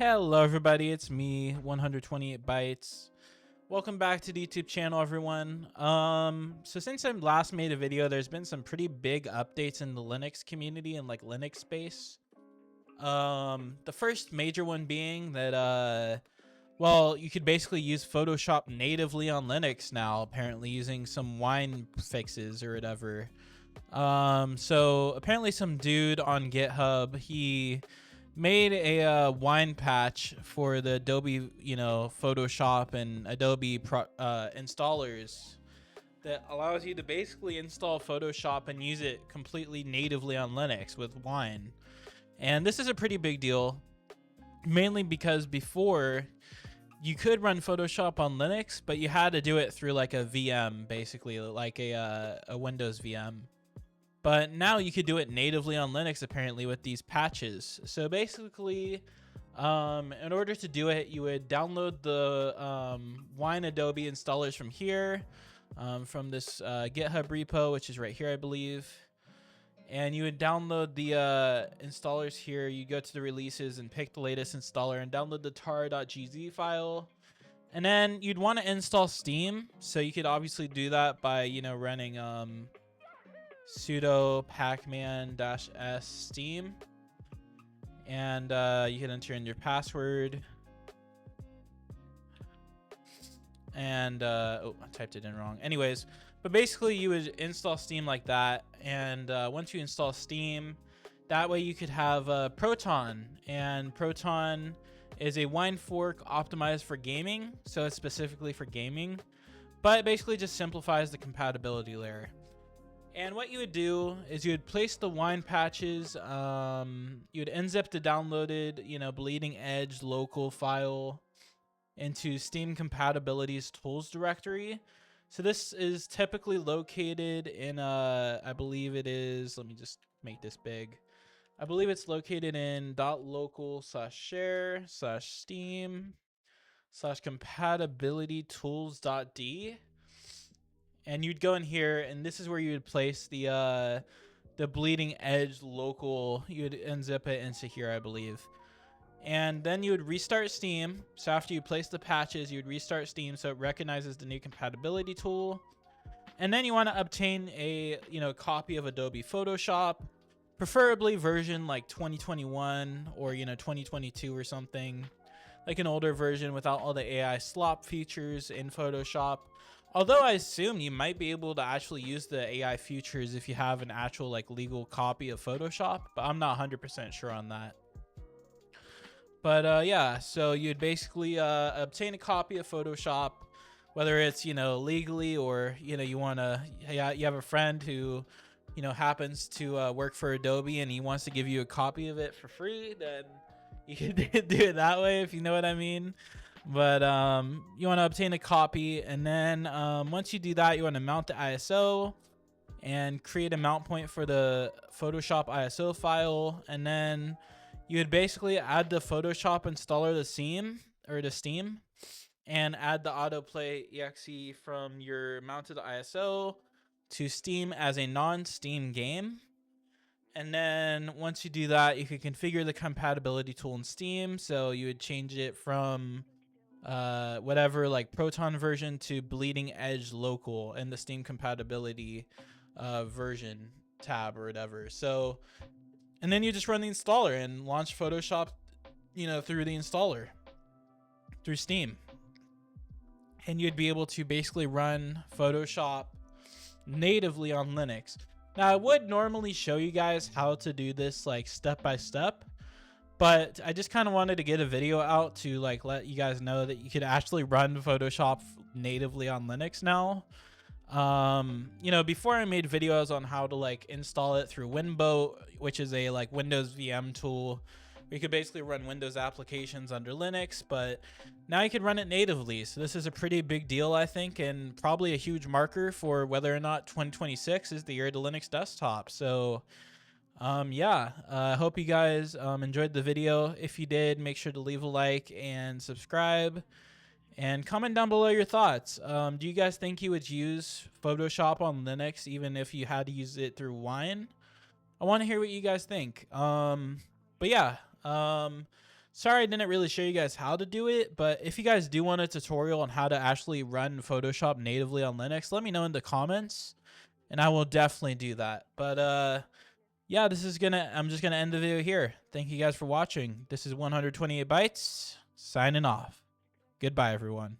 Hello everybody, it's me, 128 Bytes. Welcome back to the YouTube channel, everyone. So since I last made a video, there's been some pretty big updates in the Linux community and like Linux space. The first major one being that well, you could basically use Photoshop natively on Linux now, apparently using some wine fixes or whatever. So apparently some dude on GitHub, he made a wine patch for the Adobe, Photoshop and Adobe installers that allows you to basically install Photoshop and use it completely natively on Linux with Wine. And this is a pretty big deal, mainly because before you could run Photoshop on Linux, but you had to do it through like a VM, basically like a Windows VM. But now you could do it natively on Linux, apparently, with these patches. So basically, in order to do it, you would download the Wine Adobe installers from here, from this GitHub repo, which is right here, I believe. And you would download the installers here. You go to the releases and pick the latest installer and download the tar.gz file. And then you'd want to install Steam. So you could obviously do that by, running sudo pacman-s steam, and you can enter in your password, and oh, I typed it in wrong. Anyways, but basically you would install Steam like that, and once you install Steam, that way you could have Proton, and Proton is a wine fork optimized for gaming, so it's specifically for gaming, but it basically just simplifies the compatibility layer. And what you would do is you would place the wine patches, you would unzip the downloaded, bleeding edge local file into Steam compatibilities tools directory. So this is typically located in, I believe it is, let me just make this big. I believe it's located in .local/share/steam/compatibility-tools.d. And you'd go in here, and this is where you would place the bleeding edge local. You would unzip it into here, I believe. And then you would restart Steam. So after you place the patches, you would restart Steam so it recognizes the new compatibility tool. And then you want to obtain a copy of Adobe Photoshop, preferably version like 2021 or 2022 or something, like an older version without all the AI slop features in Photoshop. Although I assume you might be able to actually use the AI features if you have an actual like legal copy of Photoshop, but I'm not 100% sure on that. But yeah, so you'd basically obtain a copy of Photoshop, whether it's legally or you want to, you have a friend who happens to work for Adobe and he wants to give you a copy of it for free, then you can do it that way, if you know what I mean. But you want to obtain a copy, and then once you do that, you want to mount the ISO and create a mount point for the Photoshop ISO file, and then you would basically add the Photoshop installer to Steam, and add the autoplay exe from your mounted ISO to Steam as a non-Steam game. And then once you do that, you can configure the compatibility tool in Steam. So you would change it from whatever like Proton version to bleeding edge local in the Steam compatibility version tab or whatever. So, and then you just run the installer and launch Photoshop through the installer through Steam, and you'd be able to basically run Photoshop natively on Linux. Now I would normally show you guys how to do this like step by step, but I just kind of wanted to get a video out to like let you guys know that you could actually run Photoshop natively on Linux now. Before I made videos on how to like install it through Winboat, which is a like Windows VM tool. We could basically run Windows applications under Linux, but now you can run it natively. So this is a pretty big deal, I think, and probably a huge marker for whether or not 2026 is the year to Linux desktop. So yeah, I hope you guys enjoyed the video. If you did, make sure to leave a like and subscribe, and comment down below your thoughts. Do you guys think you would use Photoshop on Linux even if you had to use it through Wine? I want to hear what you guys think. But yeah, Sorry I didn't really show you guys how to do it, but if you guys do want a tutorial on how to actually run Photoshop natively on Linux, let me know in the comments and I will definitely do that. But yeah, I'm just gonna end the video here. Thank you guys for watching. This is 128 bytes signing off. Goodbye, everyone.